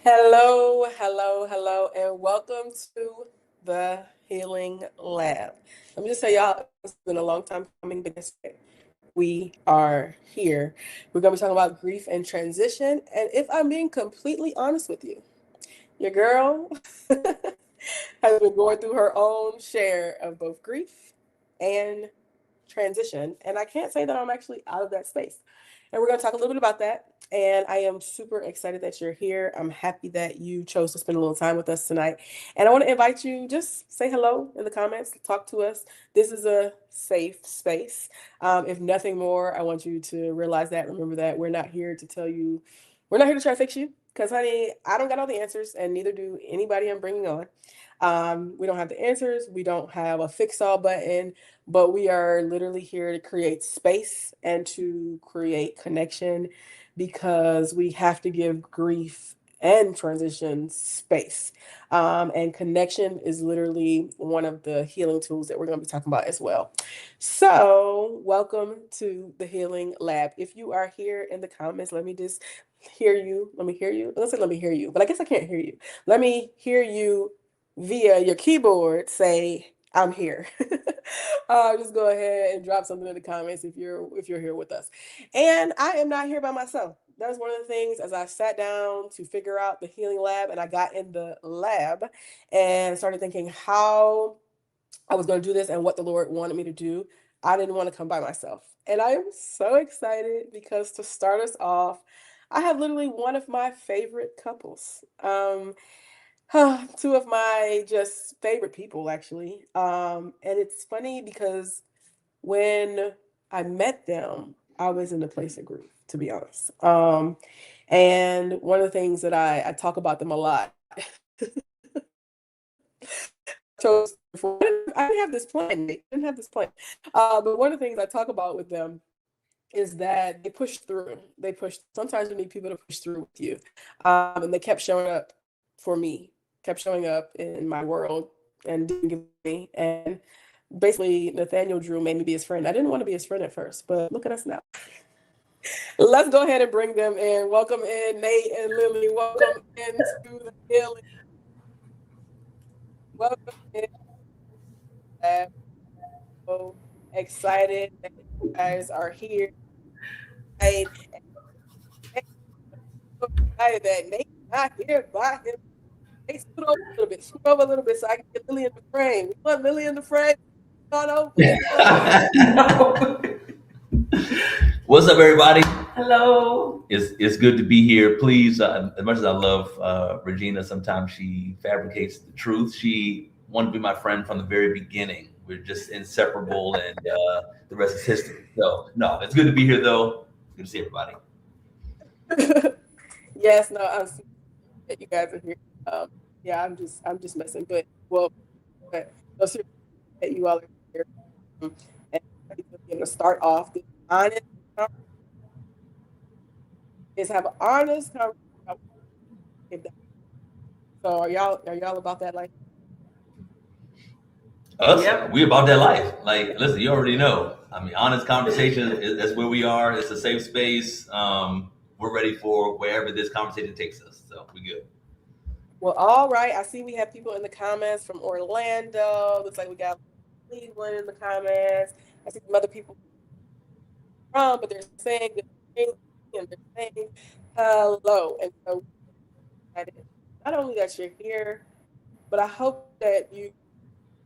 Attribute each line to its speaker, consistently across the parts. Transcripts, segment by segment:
Speaker 1: Hello, hello, hello, and welcome to the Healing Lab. Let me just tell y'all, it's been a long time coming, but guess what? We are here. We're going to be talking about grief and transition. And if I'm being completely honest with you, your girl has been going through her own share of both grief and transition. And I can't say that I'm actually out of that space. And we're going to talk a little bit about that. And I am super excited that you're here. I'm happy that you chose to spend a little time with us tonight. And I want to invite you, just say hello in the comments, talk to us. This is a safe space. If nothing more, I want you to realize that, remember that we're not here to tell you, we're not here to try to fix you. Because, honey, I don't got all the answers, and neither do anybody I'm bringing on. We don't have the answers. We don't have a fix all button, but we are literally here to create space and to create connection because we have to give grief and transition space. And connection is literally one of the healing tools that we're going to be talking about as well. So, welcome to the Healing Lab. If you are here in the comments, let me just hear you. Let me hear you. Let's say, let me hear you, but I guess I can't hear you. Let me hear you via your keyboard say, I'm here. Just go ahead and drop something in the comments if you're here with us. And I am not here by myself. That was one of the things as I sat down to figure out the healing lab and I got in the lab and started thinking how I was going to do this and what the Lord wanted me to do. I didn't want to come by myself. And I am so excited because to start us off, I have literally one of my favorite couples. Two of my just favorite people, actually. And it's funny because when I met them, I was in a place of grief, to be honest. And one of the things that I talk about them a lot. chose I didn't have this plan. They didn't have this plan. But one of the things I talk about with them is that they push through. They push. Sometimes you need people to push through with you, and they kept showing up for me. Kept showing up in my world and didn't give me. And basically, Nathaniel Drew made me be his friend. I didn't want to be his friend at first, but look at us now. Let's go ahead and bring them in. Welcome in, Nate and Lily. Welcome into the healing. Welcome in. I'm so excited that you guys are here. And so excited that Nate's not here by him. Nate, scoot over a little bit. Scoot over a little bit so I can get Lily in the frame. We want Lily in the frame. Scoot on over. Scoot on over.
Speaker 2: No. What's up, everybody?
Speaker 3: Hello.
Speaker 2: It's good to be here. Please, as much as I love Regina, sometimes she fabricates the truth. She wanted to be my friend from the very beginning. We're just inseparable, and the rest is history. So, no, it's good to be here, though. Good to see everybody.
Speaker 1: Yes, no, I'm super that you guys are here. Yeah, I'm just messing, but well, but no, seriously, that you all are here. And I'm ready to be able to start off this honest, is have an honest conversation about if that. So are y'all about that life?
Speaker 2: Us,
Speaker 3: Yep.
Speaker 2: we about that life. Like, listen, you already know. I mean, honest conversation that's where we are. It's a safe space. We're ready for wherever this conversation takes us. So we good.
Speaker 1: Well, all right. I see we have people in the comments from Orlando. Looks like we got Cleveland in the comments. I see some other people from, but they're saying good things and they're saying hello. And so excited. Not only that you're here, but I hope that you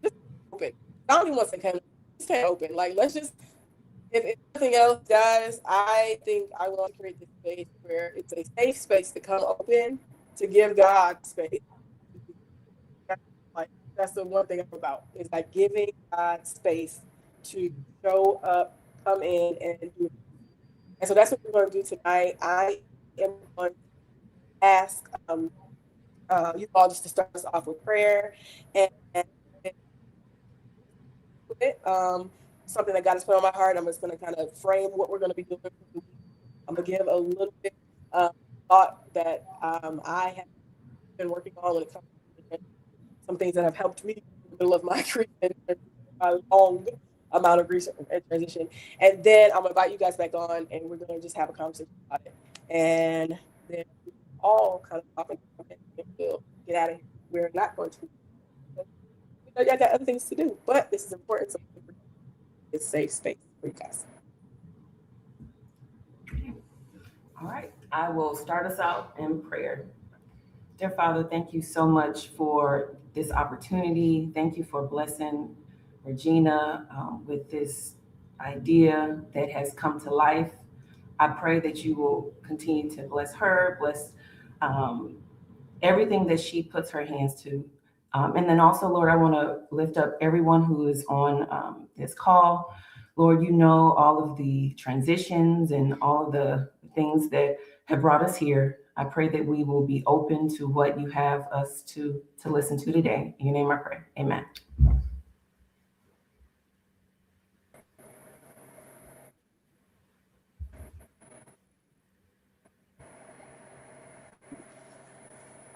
Speaker 1: just open. I don't even want to say kind of just stay open. Like let's just if nothing else, guys, I think I want to create this space where it's a safe space to come open to give God space. Like that's the one thing I'm about is like giving God space to show up, come in, and do it. And so that's what we're going to do tonight. I am going to ask you all just to start us off with prayer and something that God has put on my heart. I'm just going to kind of frame what we're going to be doing. I'm going to give a little bit thought that I have been working on when it comes to some things that have helped me in the middle of my grief and a long amount of research and transition. And then I'm gonna invite you guys back on and we're gonna just have a conversation about it. And then all kind of off and we'll get out of here. We're not going to. Y'all got other things to do, but this is important. So it's safe space for you guys.
Speaker 3: All right, I will start us out in prayer. Dear Father, thank you so much for this opportunity. Thank you for blessing Regina with this idea that has come to life. I pray that you will continue to bless her, bless um, everything that she puts her hands to. And then also, Lord, I want to lift up everyone who is on this call. Lord, you know all of the transitions and all of the things that have brought us here. I pray that we will be open to what you have us to listen to today. In your name I pray. Amen.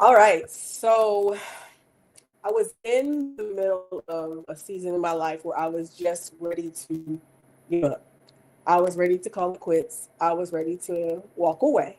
Speaker 1: All right, so I was in the middle of a season in my life where I was just ready to give up. I was ready to call it quits. I was ready to walk away.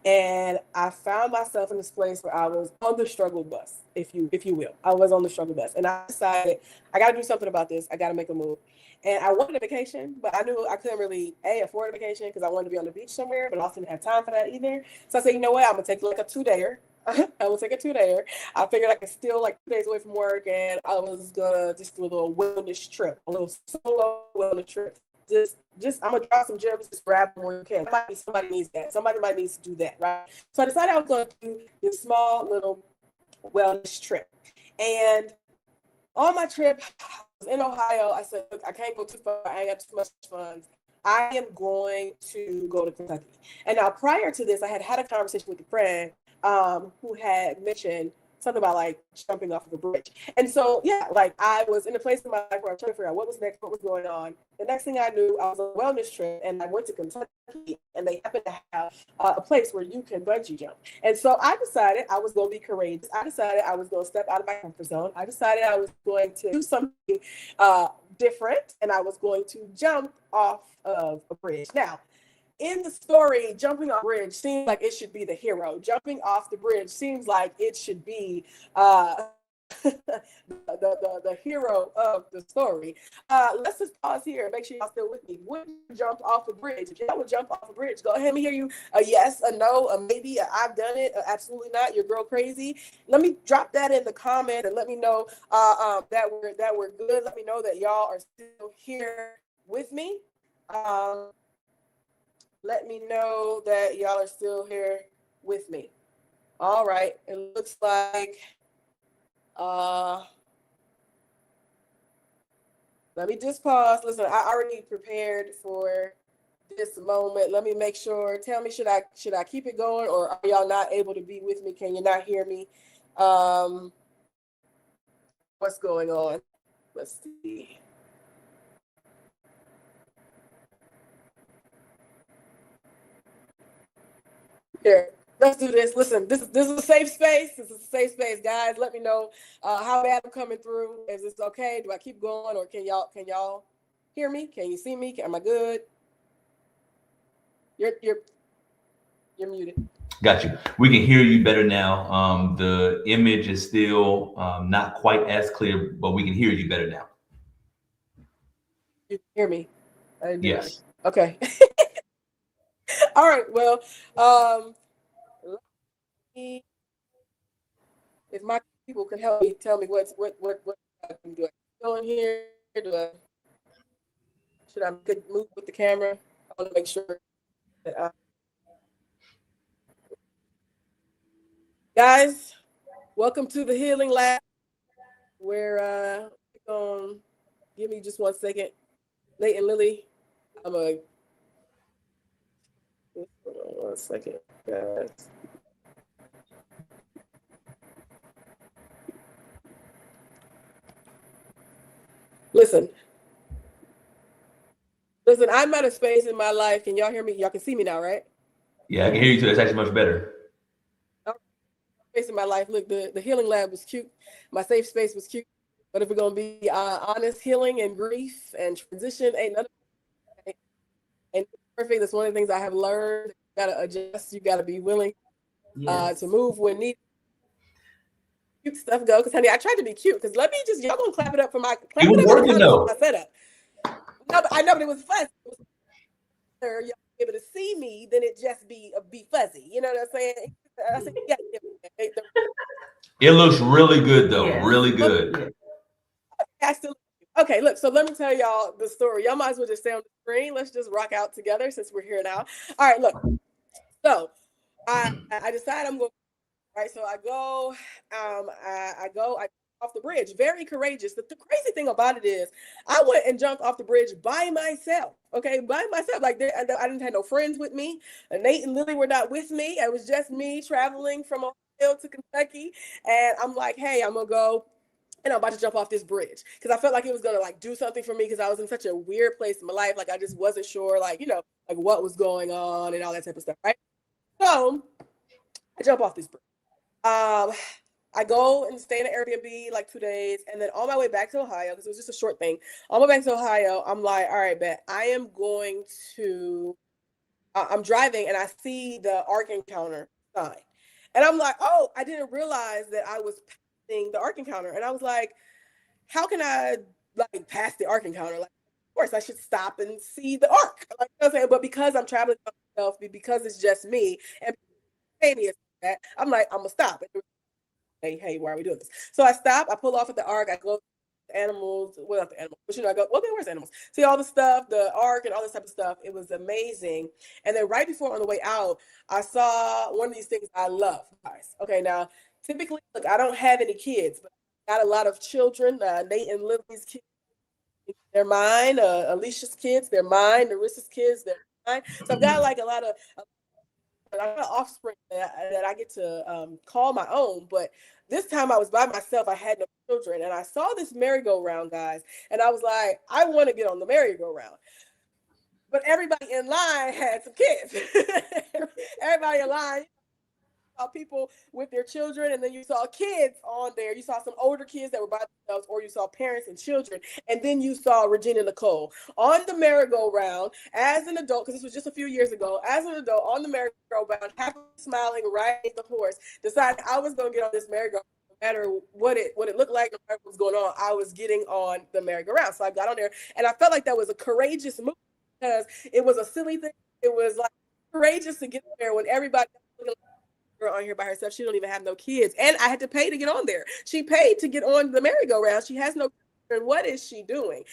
Speaker 1: And I found myself in this place where I was on the struggle bus, if you will. I was on the struggle bus. And I decided I gotta do something about this. I gotta make a move. And I wanted a vacation, but I knew I couldn't really afford a vacation because I wanted to be on the beach somewhere, but I also didn't have time for that either. So I said, you know what, I'm gonna take like a 2-dayer. I will take a 2-dayer. I figured I could still like 2 days away from work, and I was gonna just do a little wellness trip, a little solo wellness trip. Just I'm gonna drop some gems, just grab them where you can. Somebody needs that. Somebody might need to do that, right? So I decided I was gonna do this small little wellness trip. And on my trip, I was in Ohio. I said, look, I can't go too far. I ain't got too much funds. I am going to go to Kentucky. And now prior to this, I had a conversation with a friend who had mentioned something about like jumping off of a bridge. And so, yeah, like I was in a place in my life where I was trying to figure out what was next, what was going on. The next thing I knew, I was on a wellness trip and I went to Kentucky, and they happened to have a place where you can bungee jump. And so I decided I was going to be courageous. I decided I was going to step out of my comfort zone. I decided I was going to do something different, and I was going to jump off of a bridge. Now, in the story, jumping off the bridge seems like it should be the hero. Jumping off the bridge seems like it should be the hero of the story. Let's just pause here and make sure y'all still with me. Would you jump off the bridge? If y'all would jump off the bridge, go ahead and hear you. A yes, a no, a maybe, a I've done it, absolutely not. Your girl crazy. Let me drop that in the comment and let me know that we're good. Let me know that y'all are still here with me. Let me know that y'all are still here with me. All right. It looks like let me just pause. Listen, I already prepared for this moment. Let me make sure. Tell me, should I keep it going, or are y'all not able to be with me? Can you not hear me? What's going on? Let's see. Here, let's do this. Listen, this is a safe space. This is a safe space, guys. Let me know how bad I'm coming through. Is this okay? Do I keep going, or can y'all hear me? Can you see me? Am I good? You're muted.
Speaker 2: Got you. We can hear you better now. The image is still not quite as clear, but we can hear you better now.
Speaker 1: You can hear me? I didn't do
Speaker 2: Yes.
Speaker 1: that. Okay. All right. Well, let me, if my people can help me, tell me what I can do. Go in here. Should I move with the camera? I want to make sure that guys, welcome to the Healing Lab. We're gonna give me just 1 second. Nate and Lily, I'm a hold on 1 second, guys. Listen, I'm at a space in my life. Can y'all hear me? Y'all can see me now, right?
Speaker 2: Yeah, I can hear you too. That's actually much better.
Speaker 1: Space in my life. Look, the Healing Lab was cute. My safe space was cute. But if we're gonna be honest, healing and grief and transition ain't none of it. And perfect. That's one of the things I have learned. You gotta adjust. You gotta be willing
Speaker 3: Yes.
Speaker 1: to move when needed. Cute stuff go, because honey, I tried to be cute. Because let me just, y'all gonna clap it up for my
Speaker 2: It was
Speaker 1: it up in the
Speaker 2: working
Speaker 1: comments for
Speaker 2: though.
Speaker 1: my setup. No, but I know, but it was fun. It was better, y'all be able to see me than it just be fuzzy. You know what I'm saying? I said, yeah,
Speaker 2: It looks really good though.
Speaker 3: Yes.
Speaker 2: Really good.
Speaker 3: Yes.
Speaker 1: I still, okay, look, so let me tell y'all the story. Y'all might as well just stay on the screen. Let's just rock out together since we're here now. All right, look. So I decide I'm going, right? So I go, I off the bridge, very courageous. The crazy thing about it is I went and jumped off the bridge by myself. Okay, by myself. Like I didn't have no friends with me. Nate and Lily were not with me. It was just me traveling from Ohio to Kentucky. And I'm like, hey, I'm gonna go and I'm about to jump off this bridge because I felt like it was gonna like do something for me because I was in such a weird place in my life. Like I just wasn't sure, like, like what was going on and all that type of stuff, right? So I jump off this bridge. Um, I go and stay in an Airbnb like 2 days, and then on my way back to Ohio, because it was just a short thing. On my way back to Ohio, I'm like, all right, bet I am going to. I'm driving and I see the Ark Encounter sign, and I'm like, oh, I didn't realize that I was passing the Ark Encounter, and I was like, how can I like pass the Ark Encounter? Like, of course, I should stop and see the Ark. Like, you know what I'm saying? But because I'm traveling by myself, because it's just me, and that I'm like, I'm gonna stop. Hey, why are we doing this? So I stop, I pull off at the Ark, I go to the animals, well, not the animals, but I go, okay, where's the animals? See all the stuff, the Ark and all this type of stuff. It was amazing. And then right before on the way out, I saw one of these things I love, guys. Okay, now typically, look, I don't have any kids, but I got a lot of children. Nate and Lily's kids, they're mine. Alicia's kids, they're mine. Narissa's kids, they're mine. So I've got like a lot of I got offspring that I get to call my own. But this time I was by myself. I had no children. And I saw this merry-go-round, guys. And I was like, I want to get on the merry-go-round. But everybody in line had some kids. Everybody in line, saw people with their children, and then you saw kids on there. You saw some older kids that were by themselves, or you saw parents and children, and then you saw Regina Nicole on the merry-go-round as an adult, because this was just a few years ago, as an adult on the merry-go-round, happily smiling, riding the horse, decided I was going to get on this merry-go-round. No matter what it looked like, no matter what was going on, I was getting on the merry-go-round. So I got on there, and I felt like that was a courageous move because it was a silly thing. It was like courageous to get there when everybody was looking girl on here by herself. She don't even have no kids. And I had to pay to get on there. She paid to get on the merry-go-round. She has no children. What is she doing?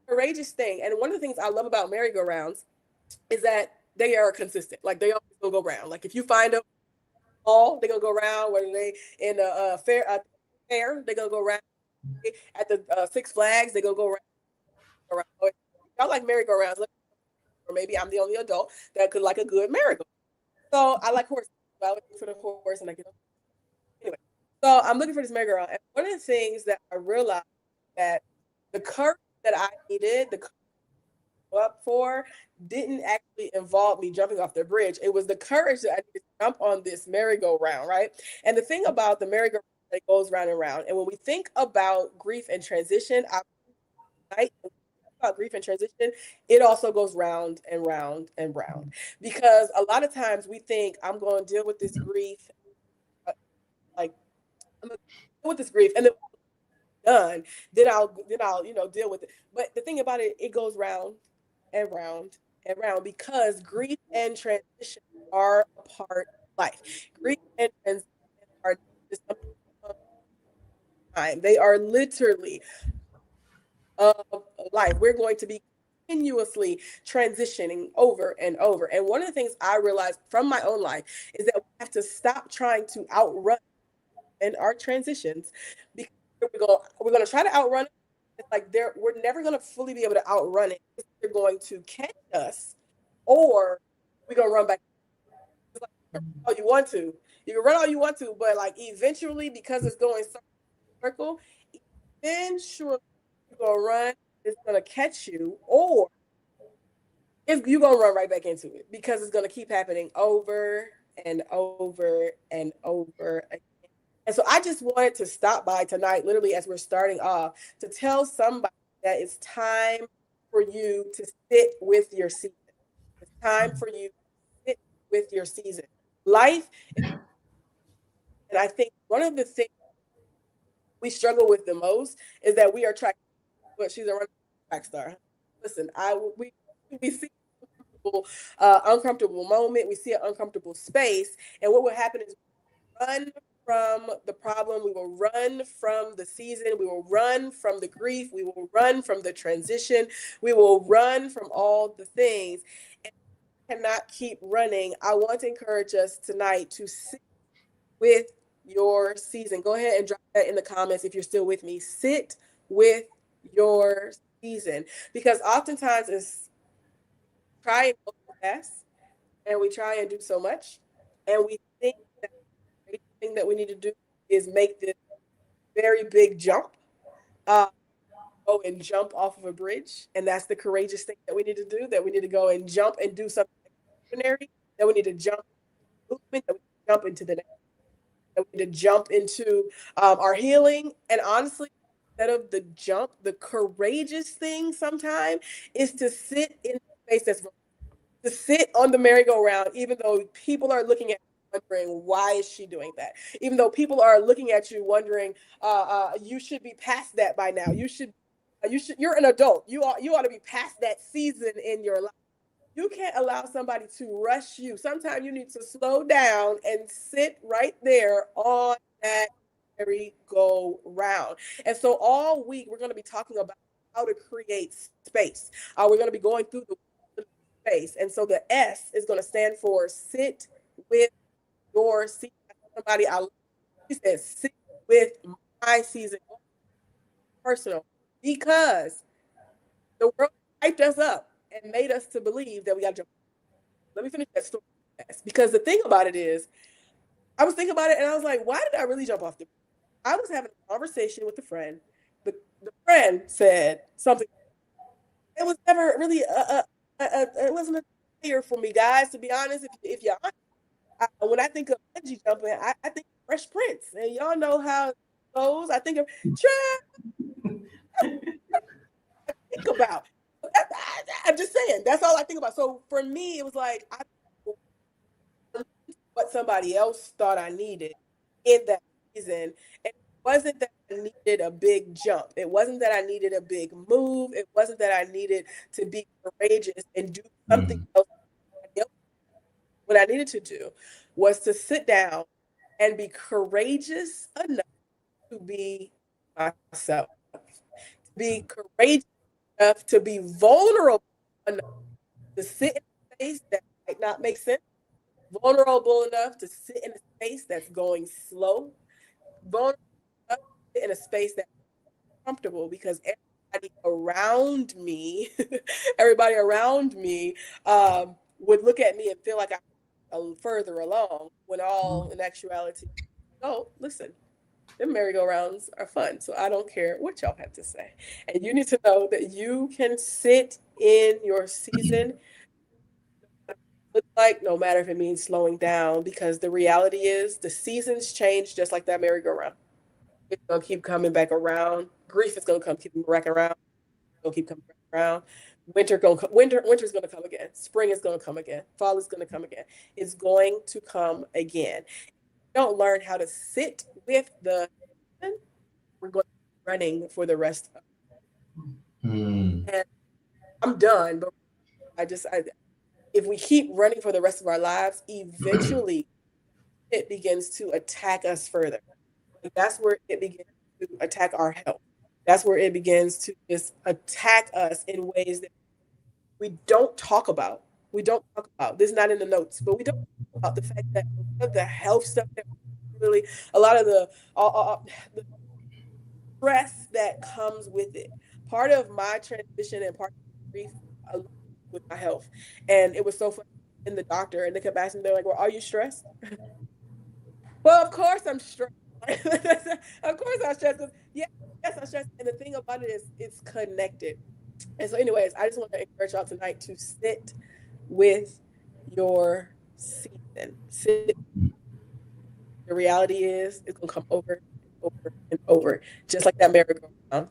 Speaker 1: Courageous thing. And one of the things I love about merry-go-rounds is that they are consistent. Like they always gonna go round. Like if you find them all, they're gonna go round. Whether they in a fair, they're gonna go round. At the Six Flags, they're gonna go round. Y'all like merry-go-rounds, or maybe I'm the only adult that could like a good merry-go. So I like horses. So I look for the horse and I get on. Anyway, so I'm looking for this merry-go-round. And one of the things that I realized that the courage that I needed, the up for, didn't actually involve me jumping off the bridge. It was the courage that I needed to jump on this merry-go-round, right? And the thing about the merry-go-round that goes round and round, and when we think about grief and transition, about grief and transition, it also goes round and round and round. Because a lot of times we think I'm going to deal with this grief, like I'm going to deal with this grief, and then done, then I'll deal with it. But the thing about it, it goes round and round and round because grief and transition are a part of life. Grief and transition are just a time. They are literally of life. We're going to be continuously transitioning over and over. And one of the things I realized from my own life is that we have to stop trying to outrun in our transitions because we're going to try to outrun it. It's like we're never going to fully be able to outrun it. They're going to catch us, or we're going to run back. Like, all you want to. You can run all you want to, but like eventually, because it's going circle, eventually you're going to run. It's going to catch you, or you're going to run right back into it because it's going to keep happening over and over and over again. And so I just wanted to stop by tonight, literally as we're starting off, to tell somebody that it's time for you to sit with your season. It's time for you to sit with your season. Life is And I think one of the things we struggle with the most is that we are trying, but she's a running track star. Listen, we see uncomfortable moment, we see an uncomfortable space, and what will happen is run from the problem, we will run from the season, we will run from the grief, we will run from the transition, we will run from all the things, and cannot keep running. I want to encourage us tonight to sit with your season. Go ahead and drop that in the comments if you're still with me. Sit with your season, because oftentimes it's try and go fast, and we try and do so much, and we think that the thing that we need to do is make this very big jump, uh, go and jump off of a bridge, and that's the courageous thing that we need to do. That we need to go and jump and do something extraordinary. That we need to jump movement. That we jump into the next. That we need to jump into our healing. And honestly, instead of the jump, the courageous thing sometimes is to sit in the space that's to sit on the merry-go-round, even though people are looking at you wondering, why is she doing that? Even though people are looking at you wondering, you should be past that by now. You're an adult. You ought to be past that season in your life. You can't allow somebody to rush you. Sometimes you need to slow down and sit right there on that merry-go-round. And so all week we're going to be talking about how to create space. We're going to be going through the space. And so the S is going to stand for sit with your season. Somebody she said sit with my season, personal, because the world hyped us up and made us to believe that we got to jump. Let me finish that story. Because the thing about it is, I was thinking about it and I was like, why did I really jump off the bridge? I was having a conversation with a friend. The friend said something. It was never really it wasn't a failure for me, guys. To be honest, if you're honest, when I think of bungee jumping, I think of Fresh Prince, and y'all know how it goes. I think of think about. I'm just saying, that's all I think about. So for me, it was like what somebody else thought I needed in that season. And it wasn't that I needed a big jump. It wasn't that I needed a big move. It wasn't that I needed to be courageous and do something else. What I needed to do was to sit down and be courageous enough to be myself, to be courageous enough to be vulnerable enough to sit in a space that might not make sense, vulnerable enough to sit in a space that's going slow, vulnerable enough to sit in a space that's comfortable, because everybody around me would look at me and feel like I'm further along, when all in actuality, oh, listen, them merry-go-rounds are fun. So I don't care what y'all have to say. And you need to know that you can sit in your season, look like, no matter if it means slowing down, because the reality is the seasons change just like that merry-go-round. It's gonna keep coming back around. Grief is gonna keep back around. It's gonna keep coming back around. Winter's gonna come again. Spring is gonna come again. Fall is gonna come again. It's going to come again. Don't learn how to sit with the season, we're going to be running for the rest of and I'm done, but if we keep running for the rest of our lives, eventually it begins to attack us further. And that's where it begins to attack our health. That's where it begins to just attack us in ways that we don't talk about. We don't talk about. This is not in the notes, but we don't talk about the fact that a lot of the health stuff that really, a lot of the stress that comes with it. Part of my transition and part of grief with my health. And it was so funny in the doctor, and they kept asking, they're like, well, are you stressed? Well, of course I'm stressed. Of course I'm stressed. Yes, I'm stressed. And the thing about it is it's connected. And so anyways, I just want to encourage y'all tonight to sit with your season. The reality is it's going to come over and over and over, just like that merry-go-round.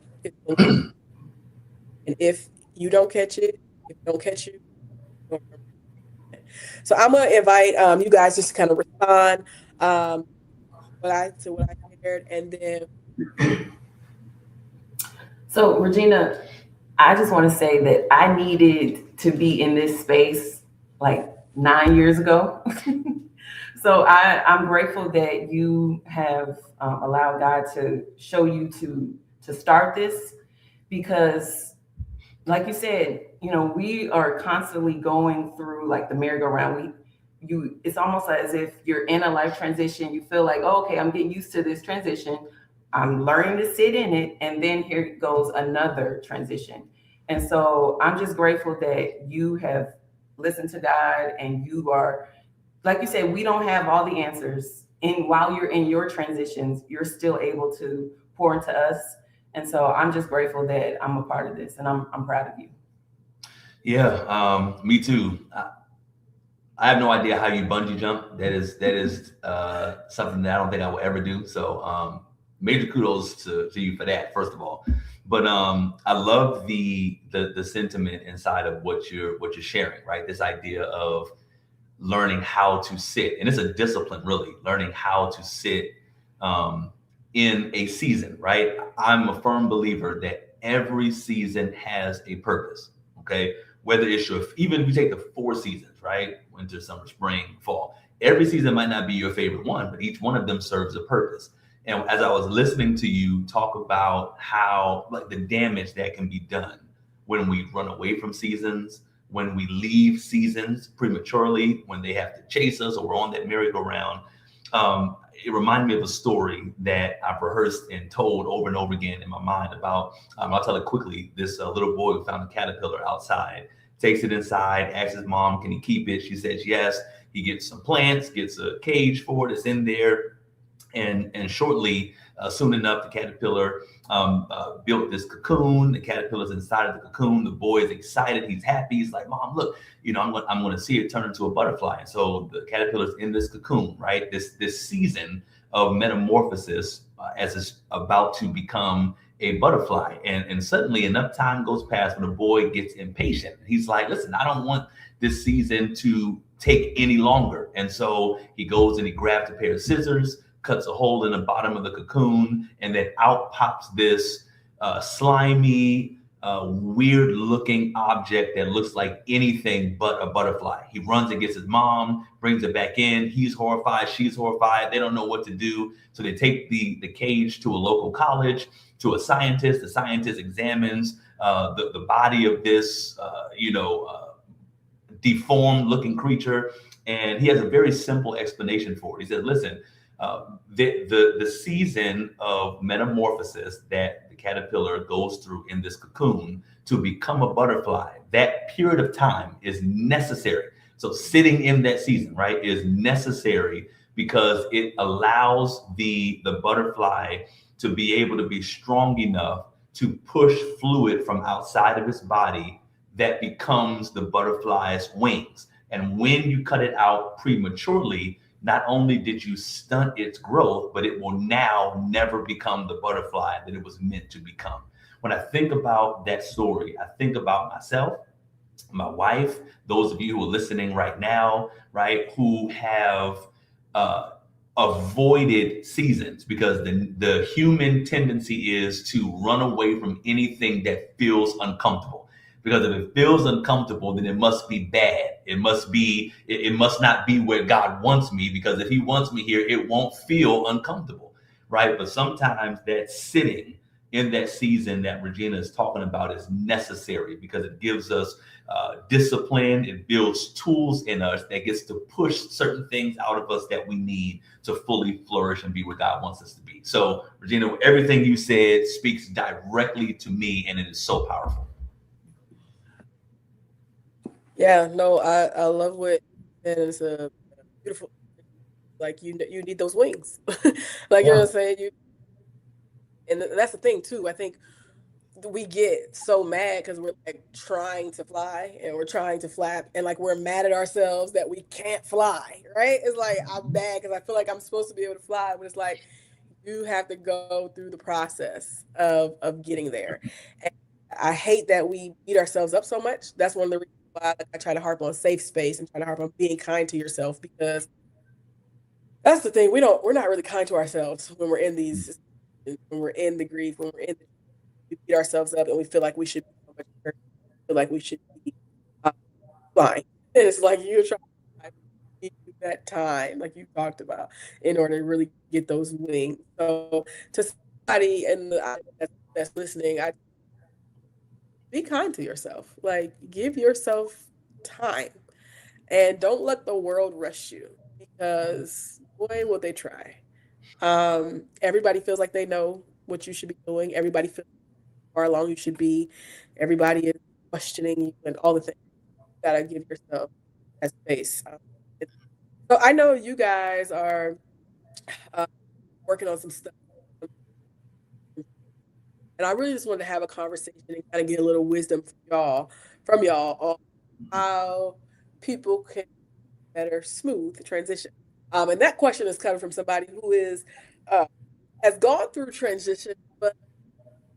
Speaker 1: And if you don't catch it, if it don't catch you, don't remember. So I'm going to invite you guys just to kind of respond. what I shared, and then
Speaker 3: So, Regina, I just want to say that I needed to be in this space like 9 years ago. So I'm grateful that you have allowed God to show you to start this, because like you said, we are constantly going through like the merry-go-round. It's almost as if you're in a life transition. You feel like, oh, okay, I'm getting used to this transition. I'm learning to sit in it, and then here goes another transition. And so I'm just grateful that you have listened to God, and you are, like you said, we don't have all the answers. And while you're in your transitions, you're still able to pour into us. And so I'm just grateful that I'm a part of this, and I'm proud of you.
Speaker 2: Yeah, me too. I have no idea how you bungee jump. That is something that I don't think I will ever do. So major kudos to you for that, first of all. But I love the sentiment inside of what you're sharing, right? This idea of learning how to sit, and it's a discipline, really, learning how to sit um, in a season, right? I'm a firm believer that every season has a purpose. Okay, whether it's even if you take the 4 seasons, right? Winter, summer, spring, fall. Every season might not be your favorite one, but each one of them serves a purpose. And as I was listening to you talk about how, like, the damage that can be done when we run away from seasons, when we leave seasons prematurely, when they have to chase us or we're on that merry-go-round. It reminded me of a story that I've rehearsed and told over and over again in my mind about, I'll tell it quickly, this little boy who found a caterpillar outside, takes it inside, asks his mom, can he keep it? She says yes. He gets some plants, gets a cage for it, it's in there. And shortly, soon enough, the caterpillar built this cocoon. The caterpillar's inside of the cocoon. The boy is excited. He's happy. He's like, Mom, look, I'm going to see it turn into a butterfly. And so the caterpillar's in this cocoon, right? This season of metamorphosis as it's about to become a butterfly. And suddenly enough time goes past when the boy gets impatient. He's like, listen, I don't want this season to take any longer. And so he goes and he grabs a pair of scissors, cuts a hole in the bottom of the cocoon, and then out pops this slimy, weird looking object that looks like anything but a butterfly. He runs and gets his mom, brings it back in. He's horrified. She's horrified. They don't know what to do. So they take the cage to a local college, to a scientist. The scientist examines the body of this, deformed looking creature. And he has a very simple explanation for it. He says, listen, the season of metamorphosis that the caterpillar goes through in this cocoon to become a butterfly, that period of time is necessary. So sitting in that season, right, is necessary because it allows the butterfly to be able to be strong enough to push fluid from outside of its body that becomes the butterfly's wings. And when you cut it out prematurely, not only did you stunt its growth, but it will now never become the butterfly that it was meant to become. When I think about that story, I think about myself, my wife, those of you who are listening right now, right, who have uh, avoided seasons because the human tendency is to run away from anything that feels uncomfortable. Because if it feels uncomfortable, then it must be bad. It must not be where God wants me, because if he wants me here, it won't feel uncomfortable, right? But sometimes that sitting in that season that Regina is talking about is necessary because it gives us discipline. It builds tools in us that gets to push certain things out of us that we need to fully flourish and be where God wants us to be. So, Regina, everything you said speaks directly to me, and it is so powerful.
Speaker 1: yeah, no, I love what it is a beautiful, like you need those wings. Like you know
Speaker 2: Yeah.
Speaker 1: what I'm saying? And that's the thing too. I think we get so mad because we're like trying to fly and we're trying to flap and like we're mad at ourselves that we can't fly, right? It's like I'm mad because I feel like I'm supposed to be able to fly, but it's like you have to go through the process of getting there. And I hate that we beat ourselves up so much. That's one of the reasons why, like, I try to harp on safe space and try to harp on being kind to yourself, because That's the thing. We're not really kind to ourselves when we're in when we're in the grief, when we're in we beat ourselves up and we feel like we should be so much better, feel like we should be uh, fine. And it's like you're trying to give you that time, like you talked about, in order to really get those wings. So to somebody in the that's listening, I be kind to yourself. Like give yourself time and don't let the world rush you because boy will they try. Everybody feels like they know what you should be doing. Everybody feels how far along you should be. Everybody is questioning you and all the things. You gotta give yourself that space. So I know you guys are uh, working on some stuff, and I really just wanted to have a conversation and kind of get a little wisdom from y'all on how people can better smooth the transition. And that question is coming from somebody who is uh, has gone through transition, but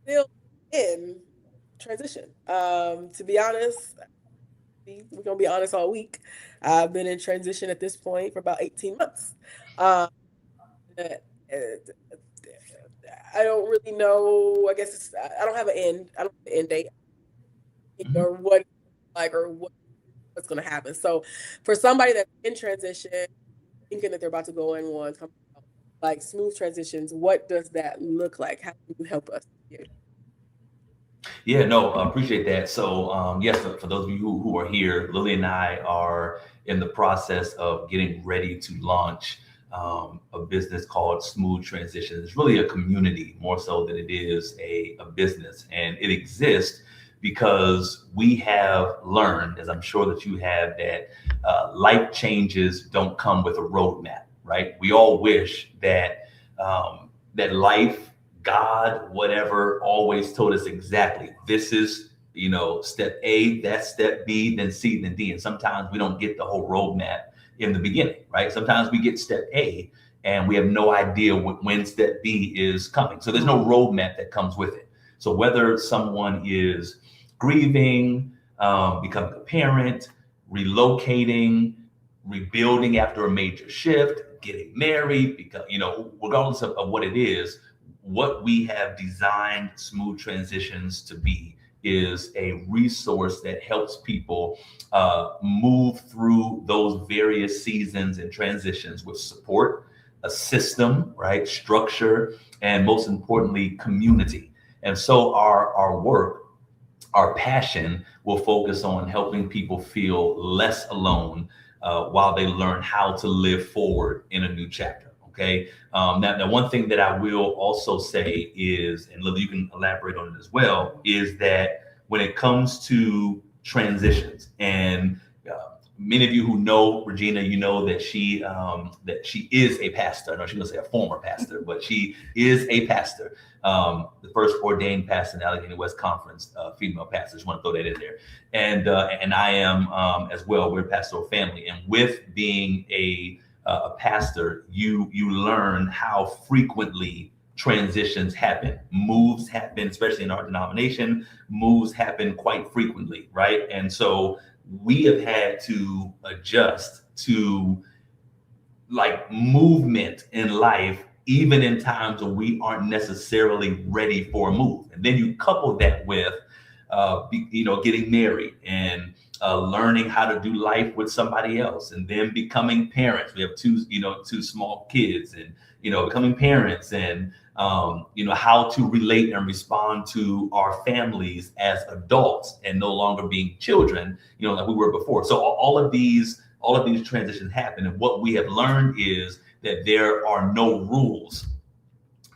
Speaker 1: still in transition. To be honest, we're gonna be honest all week. I've been in transition at this point for about 18 months. Um, uh, I don't really know. I guess I don't have an end. I don't have an end date
Speaker 2: Mhm.
Speaker 1: or what like or what's gonna happen. So for somebody that's in transition, thinking that they're about to go in one, like smooth transitions, what does that look like? How can you help us?
Speaker 2: Yeah, no, appreciate that. So, yes, for those of you who are here, Lily and I are in the process of getting ready to launch a business called Smooth Transition. It's really a community more so than it is a business. And it exists because we have learned, as I'm sure that you have, that life changes don't come with a roadmap, right? We all wish that that life, God, whatever, always told us exactly this is, step A, that's step B, then C, then D. And sometimes we don't get the whole roadmap in the beginning, right? Sometimes we get step A and we have no idea when step B is coming. So there's no roadmap that comes with it. So whether someone is grieving, becoming a parent, relocating, rebuilding after a major shift, getting married, because, regardless of what it is, what we have designed Smooth Transitions to be is a resource that helps people move through those various seasons and transitions with support, a system, right, structure, and most importantly, community. And so our work, our passion will focus on helping people feel less alone while they learn how to live forward in a new chapter. Okay. Now, one thing that I will also say is, and Lily, you can elaborate on it as well, is that when it comes to transitions, and many of you who know Regina, you know that she is a pastor. I know she's gonna say a former pastor, but she is a pastor. The first ordained pastor in Allegheny West Conference, female pastor. Just want to throw that in there. And I am as well. We're a pastoral family, and with being a pastor, you learn how frequently transitions happen, moves happen, especially in our denomination. Moves happen quite frequently, right? And so we have had to adjust to like movement in life, even in times when we aren't necessarily ready for a move. And then you couple that with, getting married and learning how to do life with somebody else, and then becoming parents. We have two small kids, and becoming parents, and how to relate and respond to our families as adults and no longer being children, like we were before. So all of these transitions happen, and what we have learned is that there are no rules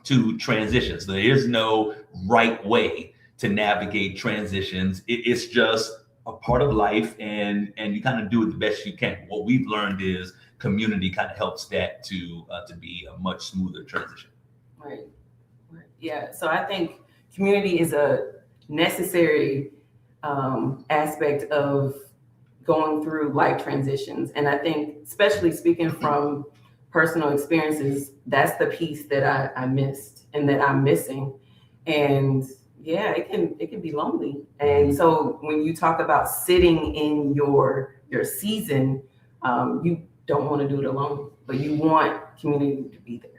Speaker 2: to transitions. There is no right way to navigate transitions. It's just a part of life, and you kind of do it the best you can. What we've learned is community kind of helps that to be a much smoother transition.
Speaker 3: Right. Yeah. So I think community is a necessary aspect of going through life transitions. And I think, especially speaking from personal experiences, that's the piece that I missed and that I'm missing. And yeah, it can be lonely. And so when you talk about sitting in your season, you don't want to do it alone, but you want community to be there.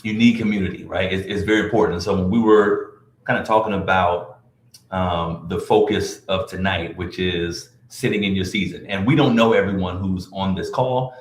Speaker 2: You need community, right? It's very important. So when we were kind of talking about the focus of tonight, which is sitting in your season, and we don't know everyone who's on this call.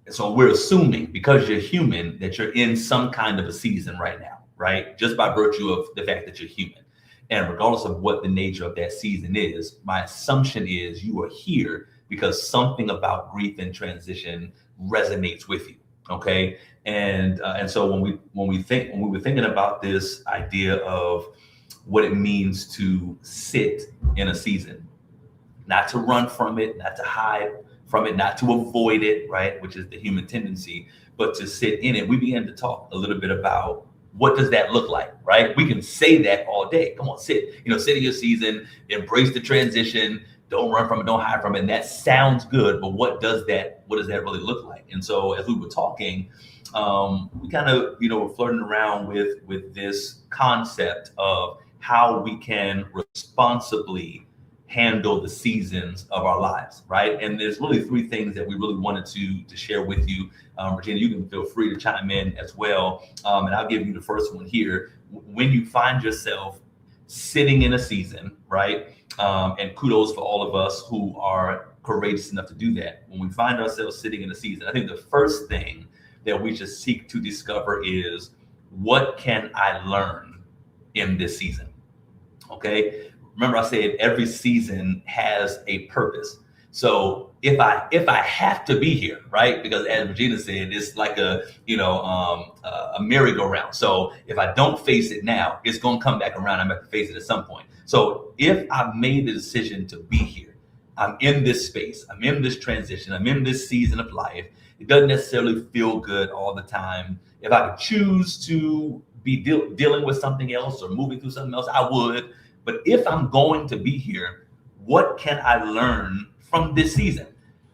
Speaker 2: So we're assuming, because you're human, that you're in some kind of a season right now, right? Just by virtue of the fact that you're human. And regardless of what the nature of that season is, my assumption is you are here because something about grief and transition resonates with you. Okay. And so when we were thinking about this idea of what it means to sit in a season, not to run from it, not to hide from it, not to avoid it, right, which is the human tendency, but to sit in it. We began to talk a little bit about what does that look like, right? We can say that all day. Come on, sit in your season, embrace the transition, don't run from it, don't hide from it. And that sounds good, but what does that really look like? And so as we were talking, we kind of, were flirting around with this concept of how we can responsibly handle the seasons of our lives, right? And there's really three things that we really wanted to share with you. Regina, you can feel free to chime in as well. And I'll give you the first one here. When you find yourself sitting in a season, right? And kudos for all of us who are courageous enough to do that. When we find ourselves sitting in a season, I think the first thing that we should seek to discover is, what can I learn in this season? Okay. Remember, I said every season has a purpose. So if I have to be here, right? Because as Regina said, it's like a merry-go-round. So if I don't face it now, it's going to come back around. I'm going to have to face it at some point. So if I've made the decision to be here, I'm in this space, I'm in this transition, I'm in this season of life. It doesn't necessarily feel good all the time. If I could choose to be dealing with something else or moving through something else, I would. But if I'm going to be here, what can I learn from this season?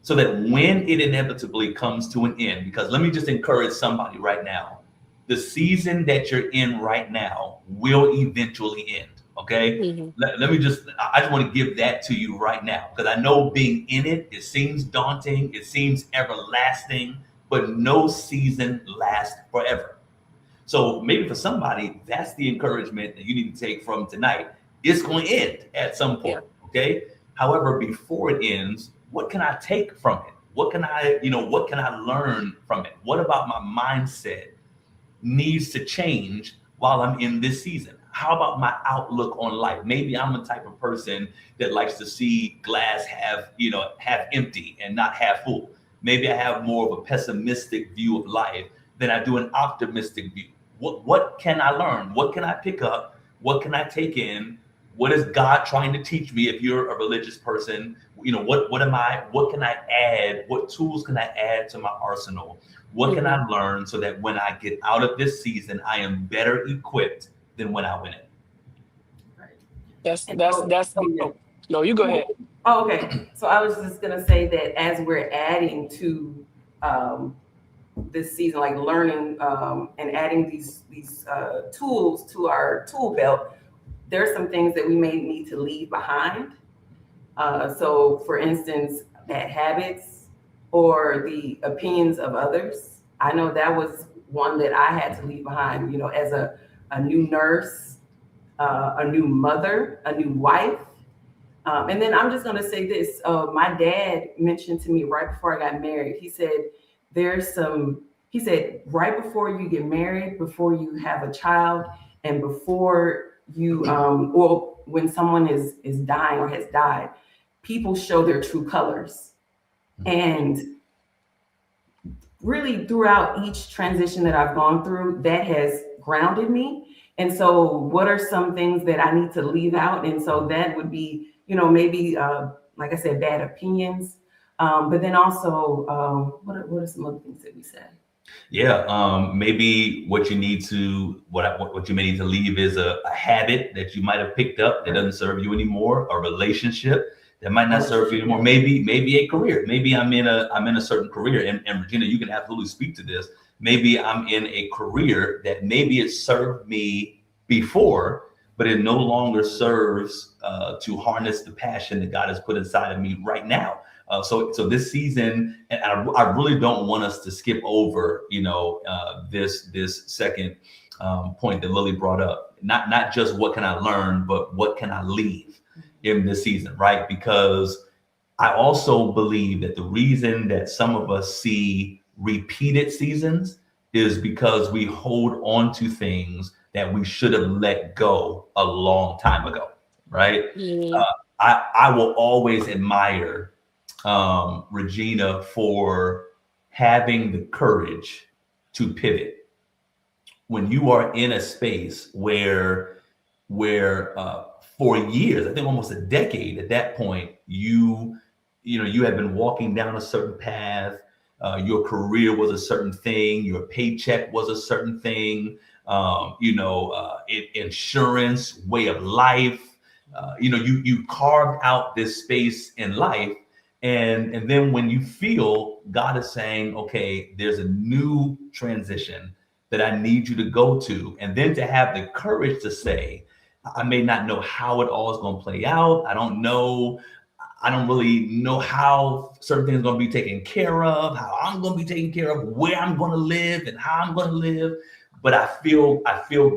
Speaker 2: So that when it inevitably comes to an end, because let me just encourage somebody right now, the season that you're in right now will eventually end. Okay.
Speaker 1: Mm-hmm.
Speaker 2: I just want to give that to you right now, because I know being in it seems daunting, it seems everlasting, but no season lasts forever. So maybe for somebody, that's the encouragement that you need to take from tonight. It's going to end at some point. Yeah. Okay. However, before it ends, what can I take from it? What can I learn from it? What about my mindset needs to change while I'm in this season? How about my outlook on life? Maybe I'm the type of person that likes to see glass half empty and not half full. Maybe I have more of a pessimistic view of life than I do an optimistic view. What can I learn? What can I pick up? What can I take in? What is God trying to teach me? If you're a religious person, what can I add? What tools can I add to my arsenal? What can I learn so that when I get out of this season, I am better equipped than when I went in?
Speaker 1: That's no, you go ahead.
Speaker 3: Oh, okay. So I was just gonna say that as we're adding to this season, like learning and adding these tools to our tool belt, there are some things that we may need to leave behind. So for instance, bad habits or the opinions of others. I know that was one that I had to leave behind, as a new nurse, a new mother, a new wife. And then I'm just going to say this. My dad mentioned to me right before I got married, he said, right before you get married, before you have a child, and before you, or when someone is dying or has died, people show their true colors. And really throughout each transition that I've gone through, that has grounded me. And so what are some things that I need to leave out? And so that would be, maybe, like I said, bad opinions. But then also, what are some other things that we said?
Speaker 2: Yeah, maybe what you may need to leave is a habit that you might have picked up that doesn't serve you anymore, a relationship that might not serve you anymore, maybe a career. Maybe I'm in a certain career, and Regina, you can absolutely speak to this. Maybe I'm in a career that maybe it served me before, but it no longer serves to harness the passion that God has put inside of me right now. So this season, and I really don't want us to skip over, this second point that Lily brought up. Not just what can I learn, but what can I leave in this season, right? Because I also believe that the reason that some of us see repeated seasons is because we hold on to things that we should have let go a long time ago, right?
Speaker 1: Mhm.
Speaker 2: I will always admire Regina for having the courage to pivot when you are in a space where for years, I think almost a decade at that point, you have been walking down a certain path. Your career was a certain thing. Your paycheck was a certain thing. Insurance, way of life. You carved out this space in life, and then when you feel God is saying, okay, there's a new transition that I need you to go to, and then to have the courage to say, I may not know how it all is going to play out. I don't know. I don't really know how certain things are going to be taken care of, how I'm going to be taken care of, where I'm going to live and how I'm going to live. But I feel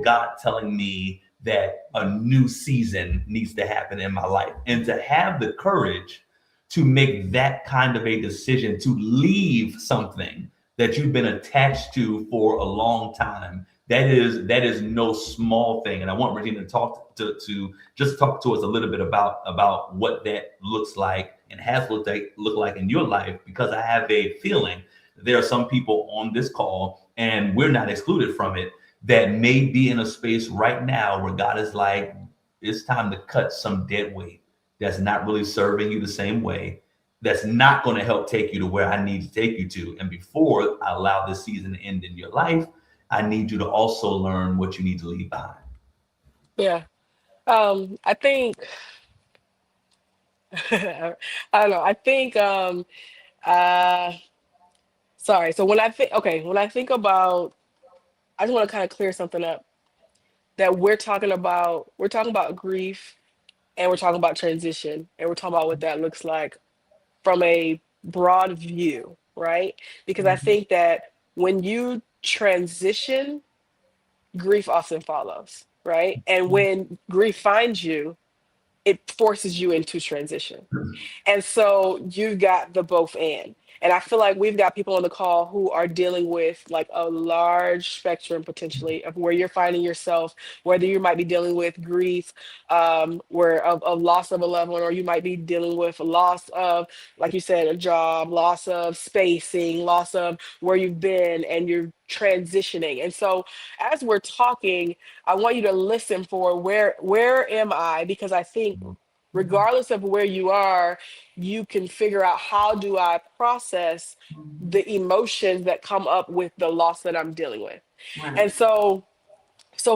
Speaker 2: God telling me that a new season needs to happen in my life. And to have the courage to make that kind of a decision, to leave something that you've been attached to for a long time, that is no small thing. And I want Regina to talk to us a little bit about what that looks like and has looked like in your life, because I have a feeling there are some people on this call, and we're not excluded from it, that may be in a space right now where God is like, it's time to cut some dead weight that's not really serving you the same way, that's not going to help take you to where I need to take you to. And before I allow this season to end in your life, I need you to also learn what you need to leave behind.
Speaker 1: Yeah. I think I don't know. I think uh sorry. So when I think about, I just want to kind of clear something up, that we're talking about grief, and we're talking about transition, and we're talking about what that looks like from a broad view, right? Because I
Speaker 3: Mhm.
Speaker 1: think that when you transition, grief often follows, right? And when grief finds you, it forces you into transition. And so you've got the both and I feel like we've got people on the call who are dealing with like a large spectrum potentially of where you're finding yourself, whether you might be dealing with grief, where of loss of a loved one, or you might be dealing with a loss of, like you said, a job, loss of spacing, loss of where you've been, and you're transitioning. And so as we're talking, I want you to listen for where am I? Because I think regardless of where you are, you can figure out, how do I process the emotions that come up with the loss that I'm dealing with.
Speaker 3: Right.
Speaker 1: And so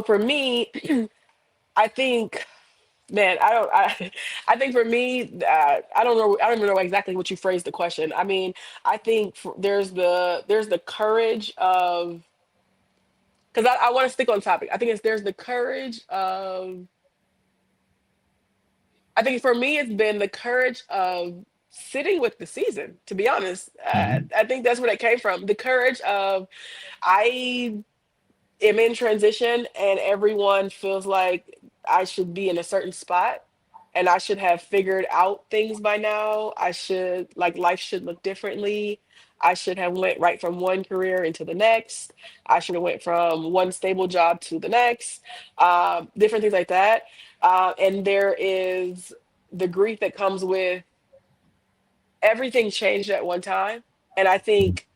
Speaker 1: for me, I think, man, I think for me, I don't even know exactly what you phrased the question. I mean, I think there's the courage of, because I want to stick on topic. I think there's the courage of, I think for me, it's been the courage of sitting with the season, to be honest.
Speaker 2: Mhm.
Speaker 1: I think that's where that came from. The courage of, I am in transition and everyone feels like I should be in a certain spot and I should have figured out things by now. I should, like, life should look differently. I should have went right from one career into the next. I should have went from one stable job to the next. Different things like that. And there is the grief that comes with everything changed at one time. And I think,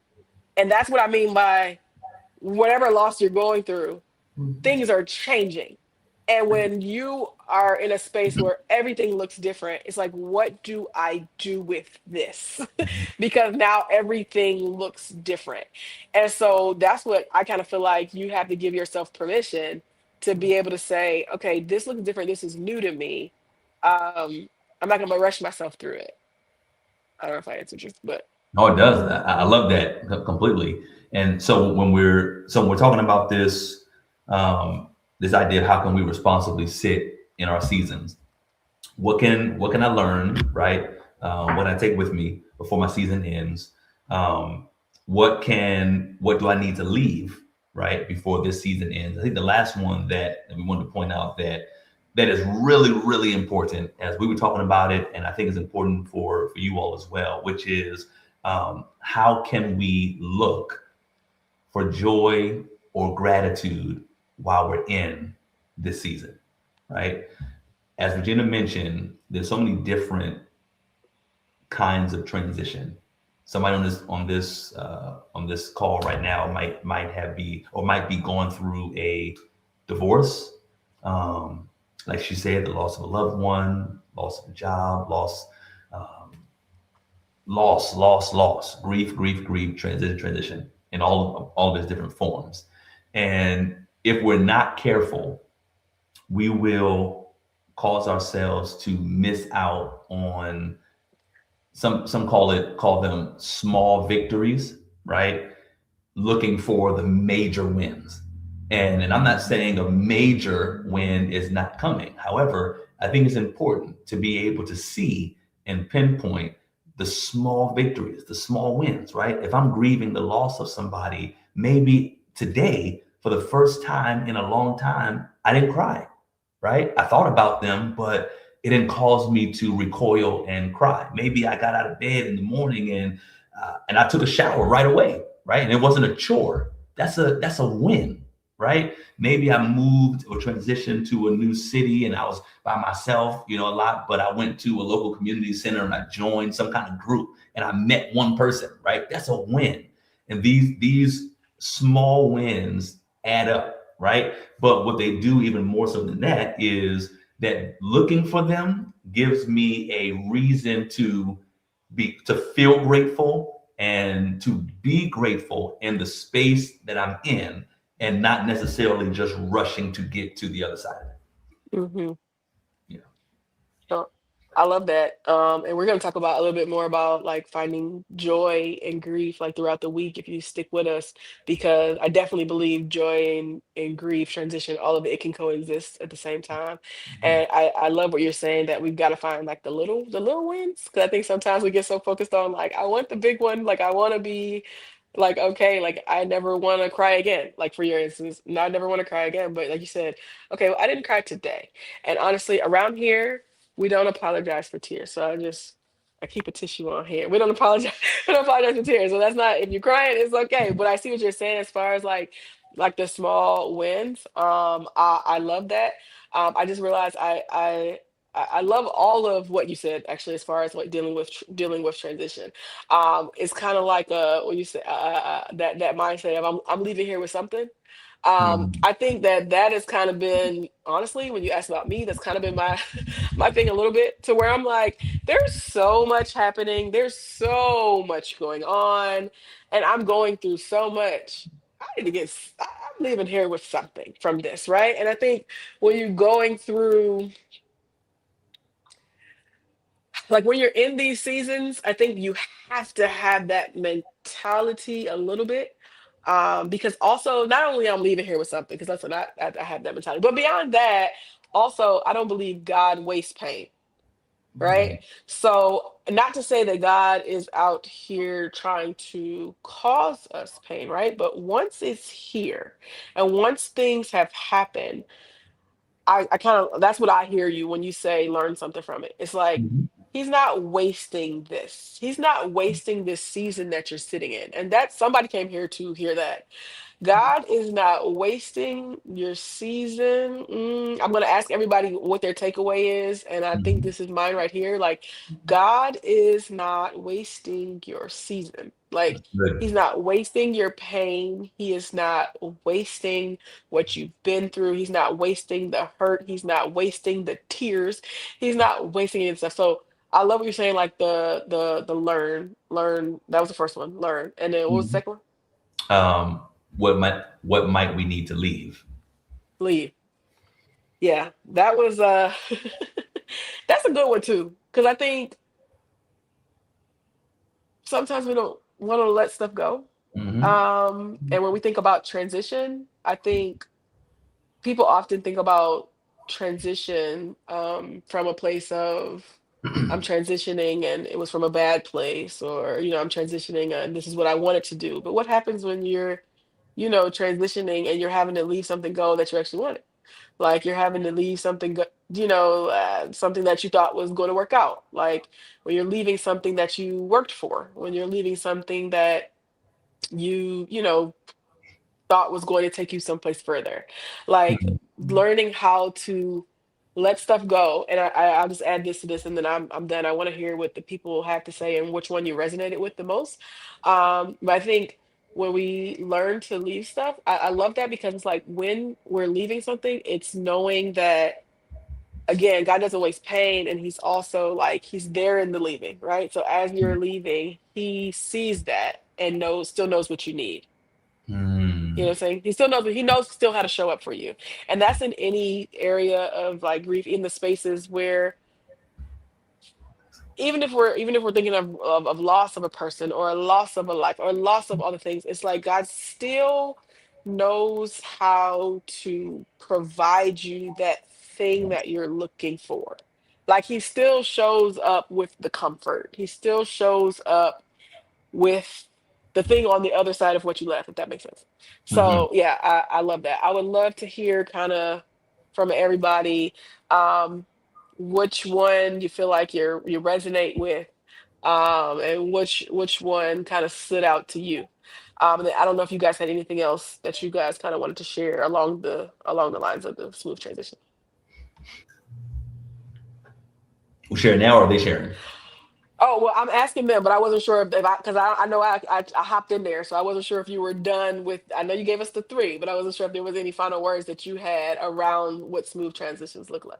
Speaker 1: and that's what I mean by whatever loss you're going through,
Speaker 3: Mhm.
Speaker 1: things are changing. And when you are in a space where everything looks different, it's like, what do I do with this? Because now everything looks different. And so that's what I kind of feel like you have to give yourself permission to be able to say, okay, this looks different. This is new to me. I'm not going to rush myself through it. I don't know if I answered you, but
Speaker 2: Oh, it does. I love that completely. And so when we're talking about this idea of how can we responsibly sit in our seasons, what can I learn, right? what I take with me before my season ends. Um, what do I need to leave right before this season ends? I think the last one that we wanted to point out that is really, really important as we were talking about it, and I think it's important for you all as well, which is how can we look for joy or gratitude while we're in this season, right? As Regina mentioned, there's so many different kinds of transition. Somebody on this call right now might be going through a divorce, like she said, the loss of a loved one, loss of a job, um, loss, grief, transition, in all of its different forms. And if we're not careful, we will cause ourselves to miss out on some call them small victories, right? Looking for the major wins. And I'm not saying a major win is not coming. However, I think it's important to be able to see and pinpoint the small victories, the small wins, right? If I'm grieving the loss of somebody, maybe today, for the first time in a long time, I didn't cry, right? I thought about them, but it didn't cause me to recoil and cry. Maybe I got out of bed in the morning and I took a shower right away, right? And it wasn't a chore. That's a win, right? Maybe I moved or transitioned to a new city and I was by myself, a lot, but I went to a local community center and I joined some kind of group and I met one person, right? That's a win. And these small wins add up, right? But what they do even more so than that is that looking for them gives me a reason to feel grateful and to be grateful in the space that I'm in and not necessarily just rushing to get to the other side of it.
Speaker 1: Mm-hmm.
Speaker 2: Yeah.
Speaker 1: So I love that. And we're going to talk about a little bit more about like finding joy and grief like throughout the week if you stick with us, because I definitely believe joy and grief transition, all of it can coexist at the same time.
Speaker 2: Mhm.
Speaker 1: And I love what you're saying that we've got to find like the little wins. Cause I think sometimes we get so focused on like, I want the big one, like I want to be like, okay, like I never want to cry again. Like for your instance, no, I never want to cry again. But like you said, okay, well, I didn't cry today. And honestly, around here, we don't apologize for tears. So I keep a tissue on hand. We don't apologize. We don't apologize for tears. So that's not, if you're crying, it's okay. But I see what you're saying as far as like the small wins. I love that. I just realized I love all of what you said actually as far as like dealing with transition. It's kind of like what you say that mindset of I'm leaving here with something.
Speaker 2: Mhm.
Speaker 1: I think that has kind of been, honestly, when you ask about me, that's kind of been my my thing a little bit, to where I'm like, there's so much happening, there's so much going on, and I'm going through so much. I need to I'm leaving here with something from this, right? And I think when you're going through, like when you're in these seasons, I think you have to have that mentality a little bit. Because also, not only I'm leaving here with something, because that's what I have that mentality, but beyond that, also, I don't believe God wastes pain, right?
Speaker 2: Mhm.
Speaker 1: So, not to say that God is out here trying to cause us pain, right? But once it's here and once things have happened, I kind of, that's what I hear you when you say learn something from it. It's like
Speaker 2: Mhm.
Speaker 1: he's not wasting this. He's not wasting this season that you're sitting in. And that somebody came here to hear that. God is not wasting your season. I'm going to ask everybody what their takeaway is. And I think
Speaker 2: Mhm.
Speaker 1: this is mine right here. Like, God is not wasting your season. Like,
Speaker 2: That's good.
Speaker 1: He's not wasting your pain. He is not wasting what you've been through. He's not wasting the hurt. He's not wasting the tears. He's not wasting any stuff. So, I love what you're saying, like the learn. That was the first one, learn. And then what was the
Speaker 2: Mhm.
Speaker 1: second one?
Speaker 2: Um, what might we need to leave?
Speaker 1: Leave. Yeah, that was that's a good one too. Because I think sometimes we don't want to let stuff go.
Speaker 2: Hmm.
Speaker 1: And when we think about transition, I think people often think about transition from a place of I'm transitioning and it was from a bad place, or, I'm transitioning and this is what I wanted to do. But what happens when you're, transitioning and you're having to leave something go that you actually wanted? Like you're having to leave something, something that you thought was going to work out. Like when you're leaving something that you worked for, when you're leaving something that you thought was going to take you someplace further. Like learning how to let stuff go. And I'll just add this to this, and then I'm done. I want to hear what the people have to say and which one you resonated with the most. But I think when we learn to leave stuff, I love that, because it's like when we're leaving something, it's knowing that, again, God doesn't waste pain, and He's also like He's there in the leaving, right? So as you're leaving, He sees that and still knows what you need. You know what I'm saying? He knows still how to show up for you. And that's in any area of like grief, in the spaces where, even if we're thinking of loss of a person, or a loss of a life, or loss of other things, it's like God still knows how to provide you that thing that you're looking for. Like He still shows up with the comfort. He still shows up with the thing on the other side of what you left, if that makes sense.
Speaker 2: Mm-hmm.
Speaker 1: So yeah, I love that. I would love to hear kind of from everybody, um, which one you feel like you resonate with, and which one kind of stood out to you. And then I don't know if you guys had anything else that you guys kind of wanted to share along the lines of the smooth transition.
Speaker 2: We share now, or are they sharing?
Speaker 1: Oh, well, I'm asking them, but I wasn't sure if because I know I hopped in there, so I wasn't sure if you were done with. I know you gave us the three, but I wasn't sure if there was any final words that you had around what smooth transitions look like.